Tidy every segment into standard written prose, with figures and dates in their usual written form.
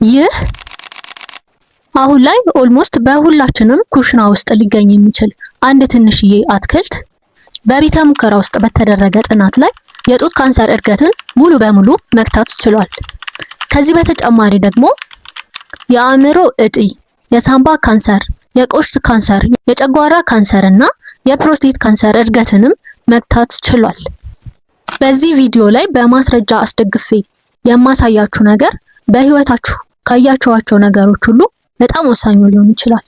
ይህ አሁን ላይ ኦልሞስት በሁላችንም ኩሽና ውስጥ ሊገኝ የሚችል አንድ ትንሽዬ አትክልት በቤተ ሙከራ ውስጥ በተደረገ ጥናት ላይ የጡት ካንሰር እድገትን ሙሉ በሙሉ መግታት ችሏል። ከዚህ በተጨማሪ ደግሞ የአእምሮ እጢ፣ የሳምባ ካንሰር፣ የቆሽት ካንሰር፣ የጨጓራ ካንሰር እና የፕሮስቴት ካንሰር እድገትንም መግታት ችሏል። በዚህ ቪዲዮ ላይ በማስረጃ አስደግፌ የማሳያችሁ ነገር በህይወታችሁ ካያችኋቸው ነገሮች ሁሉ በጣም ወሳኝ ሊሆን ይችላል።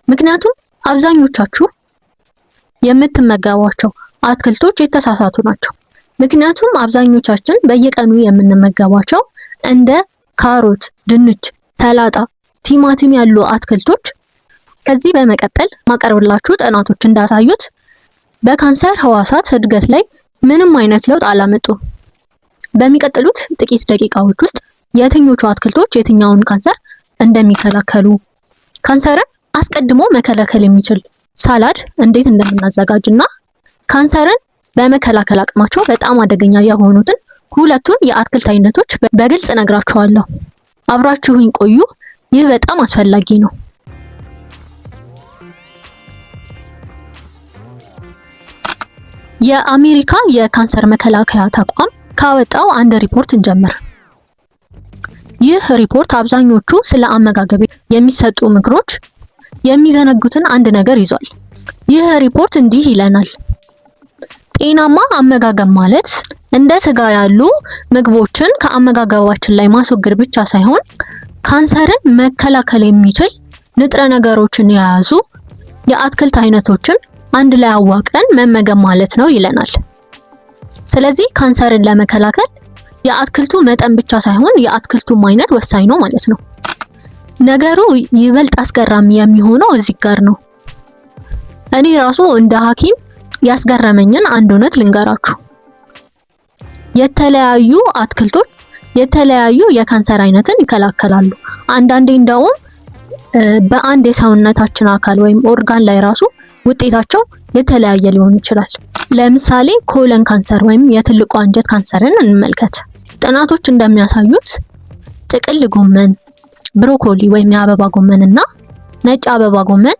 ምክንያቱም አብዛኞቻችሁ የምትመገቧቸው አትክልቶች የተሳሳቱ ናቸው። ምክንያቱም አብዛኞቻችን በየቀኑ የምንመገባቸው እንደ ካሮት፣ ድንች፣ ሰላጣ፣ ቲማቲም ያሉ አትክልቶች ከዚህ በመቀጠል ማቀርብላችሁ ጥናቶች እንዳሳዩት በካንሰር ህዋሳት እድገት ላይ ምንም አይነት ለውጥ አላመጡም። በሚቀጥሉት ጥቂት ደቂቃዎች ውስጥ የትኞቹ አትክልቶች የትኛውን ካንሰር እንደሚከላከሉ፣ ካንሰርን አስቀድሞ መከላከል የሚችል ሳላድ እንዴት እንደምናዘጋጅና ካንሰርን በመከላከል አቅማቸው በጣም አደገኛ የሆኑትን ሁለቱን የአትክልት አይነቶች በግልጽ ነግራችኋለሁ። አብራችሁኝ ቆዩ። ይህ በጣም አስፈላጊ ነው። የአሜሪካ የካንሰር መከላከያ ተቋም ካወጣው አንድ ሪፖርት እንጀምር። ይህ ሪፖርት አብዛኞቹ ስለ አመጋገብ የሚሰጡ ምክሮች የሚዘነጉትን አንድ ነገር ይዟል። ይህ ሪፖርት እንዲህ ይለናል። ጤናማ አመጋገብ ማለት እንደ ስጋ ያሉ ምግቦችን ከአመጋገባችን ላይ ማስወገድ ብቻ ሳይሆን ካንሰርን መከላከል የሚችል ንጥረ ነገሮችን የያዙ የአትክልት አይነቶችን አንድ ላይ አዋቅረን መመገብ ማለት ነው ይለናል። ስለዚህ ካንሰርን ለመከላከል የአትክልቱ መጠን ብቻ ሳይሆን የአትክልቱም አይነት ወሳኝ ነው ማለት ነው። ነገሩ ይበልጥ አስገራሚ የሚሆነው እዚህ ጋር ነው። እኔ ራሱ እንደ ሐኪም ያስገረመኝን አንድ እውነት ልንገራችሁ። የተለያዩ አትክልቶች የተለያዩ የካንሰር አይነትን ይከላከላሉ። አንዳንዴ እንደውም በአንድ የሰውነታችን አካል ወይም ኦርጋን ላይ ራሱ ውጤታቸው የተለያየ ሊሆን ይችላል። ለምሳሌ ኮለን ካንሰር ወይም የትልቁ አንጀት ካንሰርን እንመልከት። ጥናቶች እንደሚያሳዩት ጥቅል ጎመን፣ ብሮኮሊ ወይም የአበባ ጎመን እና ነጭ አበባ ጎመን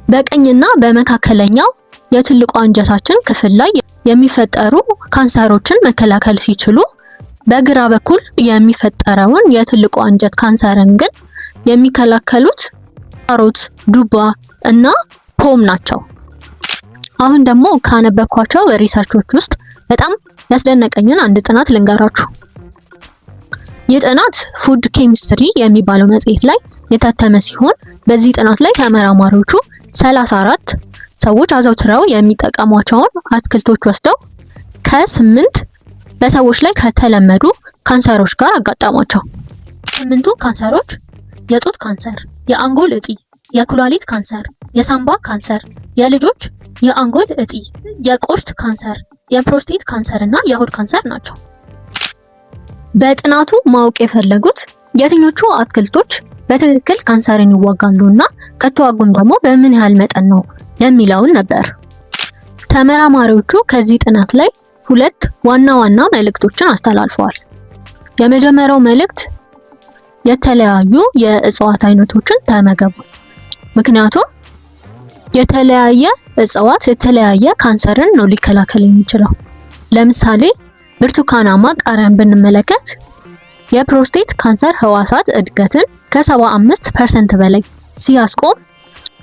በቀኝና በመካከለኛው የትልቁ አንጀታችን ክፍል ላይ የሚፈጠሩ ካንሰሮችን መከላከል ሲችሉ፣ በግራ በኩል የሚፈጠረውን የትልቁ አንጀት ካንሰርን ግን የሚከላከሉት ካሮት፣ ዱባ እና ፖም ናቸው። አሁን ደግሞ ካነበብኳቸው ሪሰርቾች ውስጥ በጣም ያስደነቀኝን አንድ ጥናት ልንገራችሁ። ይህ ጥናት ፉድ ኬሚስትሪ የሚባለው መጽሔት ላይ የታተመ ሲሆን በዚህ ጥናት ላይ ተመራማሪዎቹ 34 ሰዎች አዘውትረው የሚጠቀሟቸውን አትክልቶች ወስደው ከ8 በሰዎች ላይ ከተለመዱ ካንሰሮች ጋር አጋጠሟቸው። 8ቱ ካንሰሮች የጡት ካንሰር፣ የአንጎል እጢ፣ የኩላሊት ካንሰር፣ የሳምባ ካንሰር፣ የልጆች የአንጎል እጢ፣ የቆሽት ካንሰር፣ የፕሮስቴት ካንሰር እና የሆድ ካንሰር ናቸው። በጥናቱ ማወቅ የፈለጉት የትኞቹ አትክልቶች በትክክል ካንሰርን ይዋጋሉ እና ከተዋጉም ደግሞ በምን ያህል መጠን ነው የሚለውን ነበር። ተመራማሪዎቹ ከዚህ ጥናት ላይ ሁለት ዋና ዋና መልእክቶችን አስተላልፈዋል። የመጀመሪያው መልእክት የተለያዩ የእጽዋት አይነቶችን ተመገቡ። ምክንያቱም የተለያየ እጽዋት የተለያየ ካንሰርን ነው ሊከላከል የሚችለው። ለምሳሌ ብርቱካናማ ቃሪያን ብንመለከት የፕሮስቴት ካንሰር ህዋሳት እድገትን ከ75% በላይ ሲያስቆም፣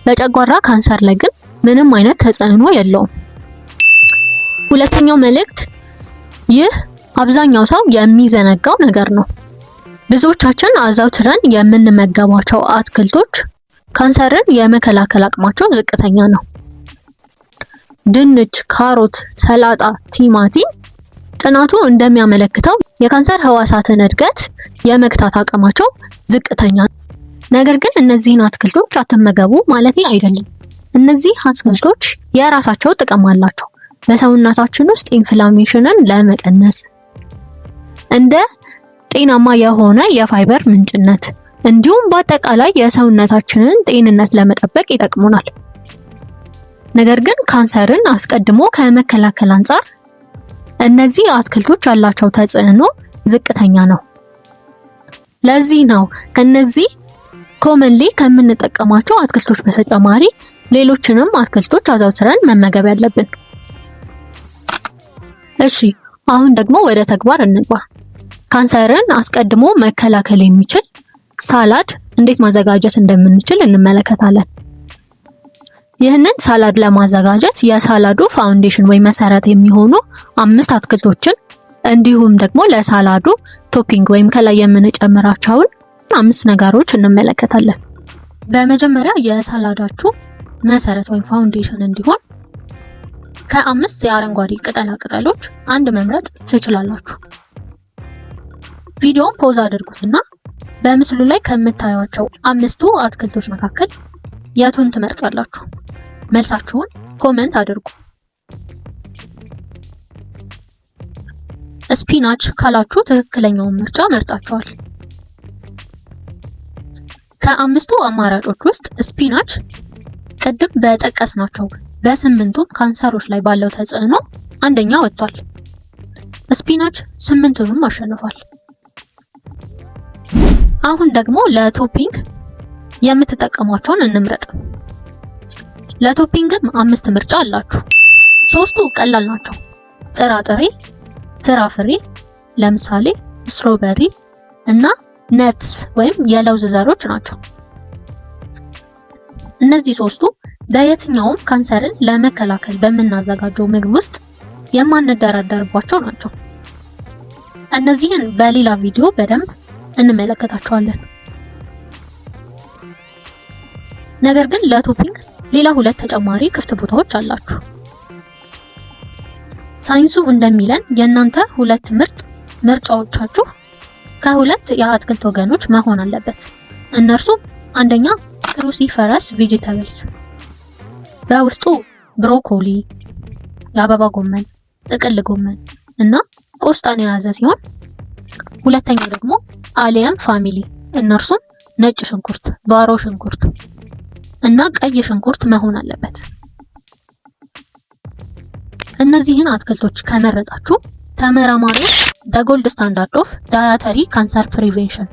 በጨጓራ ካንሰር ላይ ግን ምንም አይነት ተጽዕኖ የለውም። ሁለተኛው መልእክት ይህ አብዛኛው ሰው የሚዘነጋው ነገር ነው። ብዙዎቻችን አዘውትረን የምንመገባቸው አትክልቶች ካንሰርን የመከላከል አቅማቸው ዝቅተኛ ነው። ድንች፣ ካሮት፣ ሰላጣ፣ ቲማቲም ጥናቱ እንደሚያመለክተው የካንሰር ህዋሳትን እድገት የመግታት አቅማቸው ዝቅተኛ ነው። ነገር ግን እነዚህን አትክልቶች አትመገቡ ማለት አይደለም። እነዚህ አትክልቶች የራሳቸው ጥቅም አላቸው። በሰውነታችን ውስጥ ኢንፍላሜሽንን ለመቀነስ፣ እንደ ጤናማ የሆነ የፋይበር ምንጭነት እንዲሁም በአጠቃላይ የሰውነታችንን ጤንነት ለመጠበቅ ይጠቅሙናል። ነገር ግን ካንሰርን አስቀድሞ ከመከላከል አንጻር እነዚህ አትክልቶች ያላቸው ተጽዕኖ ዝቅተኛ ነው። ለዚህ ነው ከነዚህ ኮመንሊ ከምንጠቀማቸው አትክልቶች በተጨማሪ ሌሎችንም አትክልቶች አዘውትረን መመገብ ያለብን። እሺ አሁን ደግሞ ወደ ተግባር እንግባ። ካንሰርን አስቀድሞ መከላከል የሚችል ሳላድ እንዴት ማዘጋጀት እንደምንችል እንመለከታለን። ይህንን ሳላድ ለማዘጋጀት የሳላዱ ፋውንዴሽን ወይ መሰረት የሚሆኑ 5 አትክልቶችን እንዲሁም ደግሞ ለሳላዱ ቶፒንግ ወይም ከላይ የምንጨምራቸውን 5 ነገሮች እንመለከታለን። በመጀመሪያ የሳላዳችሁ መሰረት ወይም ፋውንዴሽን እንዲሆን ከ5 የአረንጓዴ ቅጠላ ቅጠሎች አንድ መምረጥ ትችላላችሁ። ቪዲዮውን ፖዝ አድርጉትና በምስሉ ላይ ከምታዩቸው 5ቱ አትክልቶች መካከል የቱን ትመርጣላችሁ? መልሳችሁን ኮሜንት አድርጉ። ስፒናች ካላችሁ ትክክለኛውን ምርጫ መርጣችኋል። ከ5ቱ አማራጮች ውስጥ ስፒናች ቅድም በጠቀስናቸው በ8ቱ ካንሰሮች ላይ ባለው ተጽዕኖ አንደኛ ወጥቷል። ስፒናች 8ቱንም አሸንፏል። አሁን ደግሞ ለቶፒንግ የምትጠቀሟቸውን እንምረጥ። ለቶፒንግም 5 ምርጫ አላችሁ። 3ቱ ቀላል ናቸው። ጥራጥሬ፣ ፍራፍሬ ለምሳሌ ስትሮበሪ እና ነትስ ወይም የለውዝ ዘሮች ናቸው። እነዚህ 3ቱ በየትኛውም ካንሰርን ለመከላከል በምናዘጋጀው ምግብ ውስጥ የማንደራደርባቸው ናቸው። እነዚህን በሌላ ቪዲዮ በደንብ እንመለከታቸዋለን። ነገር ግን ለቶፒንግ ሌላ 2 ተጨማሪ ክፍት ቦታዎች አላችሁ። ሳይንሱ እንደሚለን የእናንተ 2 ምርጥ ምርጫዎቻችሁ ከ2 የአትክልት ወገኖች መሆን አለበት። እነርሱ አንደኛ ክሩሲፈረስ ቬጂታብልስ በውስጡ ብሮኮሊ፣ የአበባ ጎመን፣ ጥቅል ጎመን እና ቆስጣን የያዘ ሲሆን ሁለተኛው ደግሞ አሊያም ፋሚሊ እነርሱም ነጭ ሽንኩርት፣ ባሮ ሽንኩርት እና ቀይ ሽንኩርት መሆን አለበት። እነዚህን አትክልቶች ከመረጣችሁ ተመራማሪዎች the gold standard of dietary cancer prevention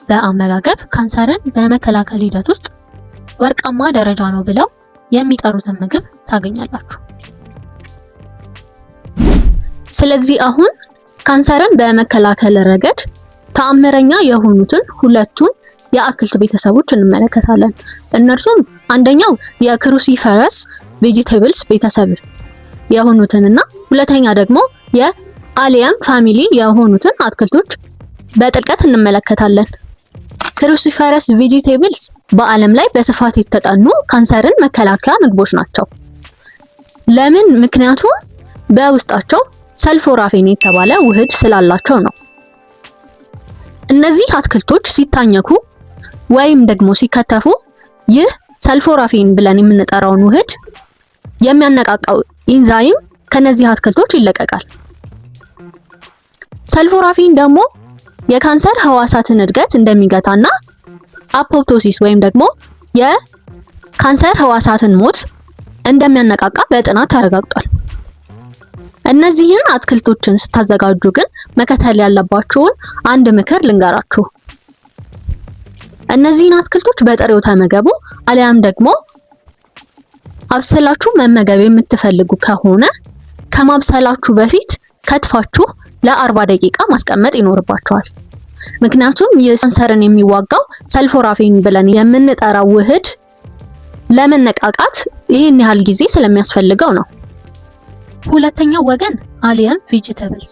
በአመጋገብ ካንሰርን በመከላከል ሂደት ውስጥ ወርቃማ ደረጃ ነው ብለው የሚጠሩትን ምግብ ታገኛላችሁ። ስለዚህ አሁን ካንሰርን በመከላከል ረገድ ተአምረኛ የሆኑትን 2ቱን የአትክልት ቤተሰቦች እንመለከታለን። እነርሱም አንደኛው የክሩሲፈረስ ቬጂታብልስ ቤተሰብ የሆኑትንና ሁለተኛ ደግሞ የአሊያም ፋሚሊ የሆኑትን አትክልቶች በጥልቀት እንመለከታለን። ክሩሲፈረስ ቬጂታብልስ በዓለም ላይ በስፋት የተጠኑ ካንሰርን መከላከያ ምግቦች ናቸው። ለምን? ምክንያቱም በውስጣቸው ሰልፎራፊን የተባለ ውህድ ስላላቸው ነው። እነዚህ አትክልቶች ሲታኘኩ ወይም ደግሞ ሲከተፉ ይህ ሰልፎራፊን ብለን የምንጠራውን ውህድ የሚያነቃቃው ኢንዛይም ከነዚህ አትክልቶች ይለቀቃል። ሰልፎራፊን ደግሞ የካንሰር ህዋሳትን እድገት እንደሚገታና አፖፕቶሲስ ወይም ደግሞ የካንሰር ህዋሳትን ሞት እንደሚያነቃቃ በጥናት ተረጋግጧል። እነዚህን አትክልቶችን ስታዘጋጁ ግን መከተል ያለባችሁን አንድ ምክር ልንገራችሁ። እነዚህን አትክልቶች በጥሬው ተመገቡ፣ አሊያም ደግሞ አብሰላችሁ መመገብ የምትፈልጉ ከሆነ ከማብሰላችሁ በፊት ከትፋችሁ ለ40 ደቂቃ ማስቀመጥ ይኖርባችኋል። ምክንያቱም የካንሰርን የሚዋጋው ሰልፎራፊን ብለን የምንጠራው ውህድ ለመነቃቃት ይህን ያህል ጊዜ ስለሚያስፈልገው ነው። ሁለተኛው ወገን አሊያም ቬጂታብልስ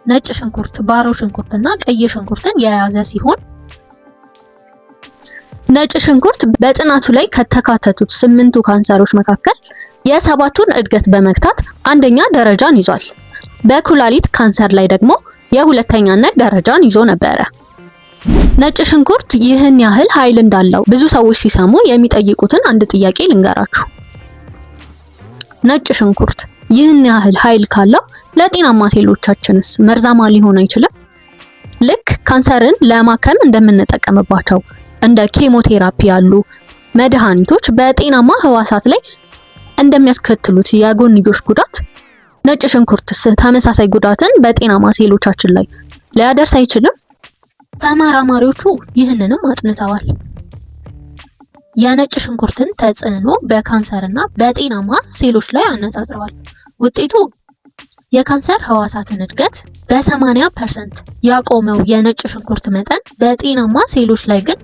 ነጭ ሽንኩርት፣ ባሮ ሽንኩርት እና ቀይ ሽንኩርትን የያዘ ሲሆን ነጭ ሽንኩርት በጥናቱ ላይ ከተካተቱት 8ቱ ካንሰሮች መካከል የ7ቱን እድገት በመግታት አንደኛ ደረጃን ይዟል። በኩላሊት ካንሰር ላይ ደግሞ የሁለተኛነት ደረጃን ይዞ ነበረ። ነጭ ሽንኩርት ይህን ያህል ኃይል እንዳለው ብዙ ሰዎች ሲሰሙ የሚጠይቁትን አንድ ጥያቄ ልንገራችሁ። ነጭ ሽንኩርት ይህን ያህል ኃይል ካለው ለጤናማ ሴሎቻችንስ መርዛማ ሊሆን አይችልም? ልክ ካንሰርን ለማከም እንደምንጠቀምባቸው እንደ ኬሞቴራፒ ያሉ መድኃኒቶች በጤናማ ህዋሳት ላይ እንደሚያስከትሉት የጎንዮሽ ጉዳት ነጭ ሽንኩርትስ ተመሳሳይ ጉዳትን በጤናማ ሴሎቻችን ላይ ሊያደርስ አይችልም? ተመራማሪዎቹ ይህንንም አጥንተዋል። የነጭ ሽንኩርትን ተጽዕኖ በካንሰርና በጤናማ ሴሎች ላይ አነጻጽረዋል። ውጤቱ የካንሰር ህዋሳትን እድገት በ80% ያቆመው የነጭ ሽንኩርት መጠን በጤናማ ሴሎች ላይ ግን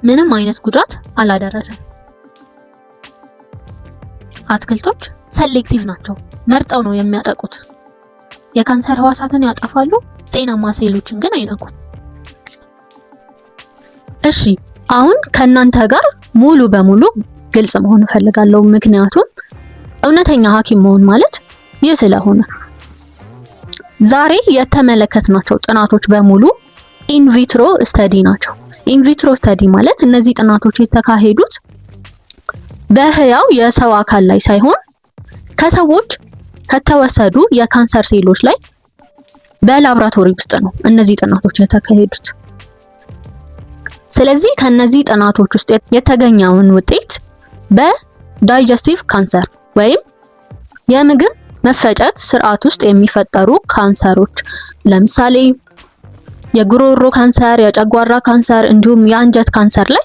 ምንም አይነት ጉዳት አላደረሰም። አትክልቶች ሴሌክቲቭ ናቸው፣ መርጠው ነው የሚያጠቁት። የካንሰር ህዋሳትን ያጠፋሉ፣ ጤናማ ሴሎችን ግን አይነኩም። እሺ አሁን ከእናንተ ጋር ሙሉ በሙሉ ግልጽ መሆን እፈልጋለሁ፣ ምክንያቱም እውነተኛ ሐኪም መሆን ማለት ይህ ስለሆነ። ዛሬ የተመለከትናቸው ጥናቶች በሙሉ ኢንቪትሮ ስተዲ ናቸው። ኢንቪትሮ ስተዲ ማለት እነዚህ ጥናቶች የተካሄዱት በህያው የሰው አካል ላይ ሳይሆን ከሰዎች ከተወሰዱ የካንሰር ሴሎች ላይ በላብራቶሪ ውስጥ ነው እነዚህ ጥናቶች የተካሄዱት። ስለዚህ ከነዚህ ጥናቶች ውስጥ የተገኘውን ውጤት በዳይጀስቲቭ ካንሰር ወይም የምግብ መፈጨት ስርዓት ውስጥ የሚፈጠሩ ካንሰሮች ለምሳሌ የጉሮሮ ካንሰር፣ የጨጓራ ካንሰር እንዲሁም የአንጀት ካንሰር ላይ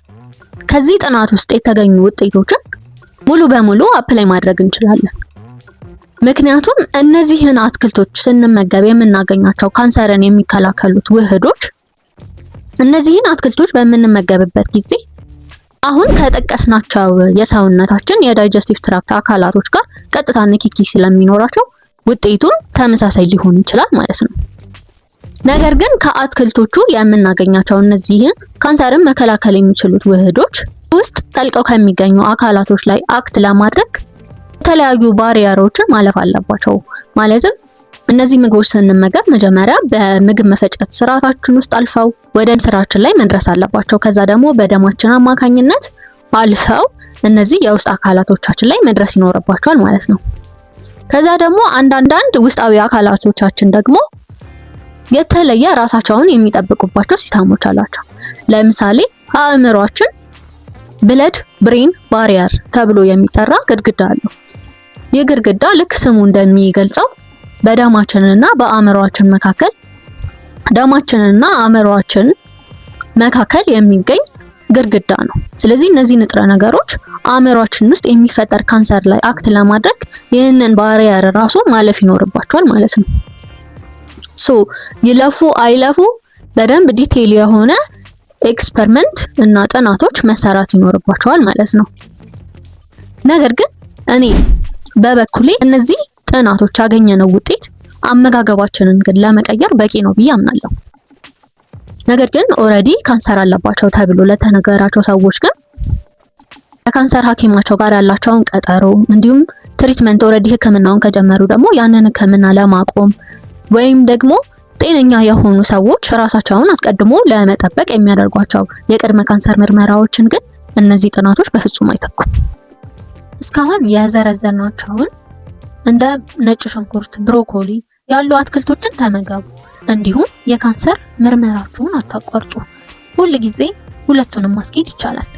ከዚህ ጥናት ውስጥ የተገኙ ውጤቶችን ሙሉ በሙሉ አፕላይ ማድረግ እንችላለን። ምክንያቱም እነዚህን አትክልቶች ስንመገብ የምናገኛቸው ካንሰርን የሚከላከሉት ውህዶች እነዚህን አትክልቶች በምንመገብበት ጊዜ አሁን ከጠቀስናቸው የሰውነታችን የዳይጀስቲቭ ትራክት አካላቶች ጋር ቀጥታ ንክኪ ስለሚኖራቸው ውጤቱም ተመሳሳይ ሊሆን ይችላል ማለት ነው። ነገር ግን ከአትክልቶቹ የምናገኛቸው እነዚህን ካንሰርን መከላከል የሚችሉት ውህዶች ውስጥ ጠልቀው ከሚገኙ አካላቶች ላይ አክት ለማድረግ የተለያዩ ባሪየሮችን ማለፍ አለባቸው። ማለትም እነዚህ ምግቦች ስንመገብ መጀመሪያ በምግብ መፈጨት ስርዓታችን ውስጥ አልፈው ወደ ስራችን ላይ መድረስ አለባቸው። ከዛ ደግሞ በደማችን አማካኝነት አልፈው እነዚህ የውስጥ አካላቶቻችን ላይ መድረስ ይኖርባቸዋል ማለት ነው። ከዛ ደግሞ አንዳንድ ውስጣዊ አካላቶቻችን ደግሞ የተለየ ራሳቸውን የሚጠብቁባቸው ሲስተሞች አላቸው። ለምሳሌ አእምሯችን ብለድ ብሬን ባሪየር ተብሎ የሚጠራ ግድግዳ አለው። ይህ ግድግዳ ልክ ስሙ እንደሚገልጸው በደማችንና በአእምሯችን መካከል ደማችንና አእምሯችን መካከል የሚገኝ ግድግዳ ነው። ስለዚህ እነዚህ ንጥረ ነገሮች አእምሯችን ውስጥ የሚፈጠር ካንሰር ላይ አክት ለማድረግ ይህንን ባሪየር ራሱ ማለፍ ይኖርባቸዋል ማለት ነው። ይለፉ አይለፉ በደንብ ዲቴይል የሆነ ኤክስፐሪመንት እና ጥናቶች መሰራት ይኖርባቸዋል ማለት ነው። ነገር ግን እኔ በበኩሌ እነዚህ ጥናቶች ያገኘነው ውጤት አመጋገባችንን ግን ለመቀየር በቂ ነው ብዬ አምናለሁ። ነገር ግን ኦልሬዲ ካንሰር አለባቸው ተብሎ ለተነገራቸው ሰዎች ግን ከካንሰር ሐኪማቸው ጋር ያላቸውን ቀጠሮ እንዲሁም ትሪትመንት ኦልሬዲ ህክምናውን ከጀመሩ ደግሞ ያንን ህክምና ለማቆም ወይም ደግሞ ጤነኛ የሆኑ ሰዎች ራሳቸውን አስቀድሞ ለመጠበቅ የሚያደርጓቸው የቅድመ ካንሰር ምርመራዎችን ግን እነዚህ ጥናቶች በፍጹም አይተኩም። እስካሁን የዘረዘርናቸውን እንደ ነጭ ሽንኩርት፣ ብሮኮሊ ያሉ አትክልቶችን ተመገቡ። እንዲሁም የካንሰር ምርመራችሁን አታቋርጡ። ሁል ጊዜ ሁለቱንም ማስኬድ ይቻላል።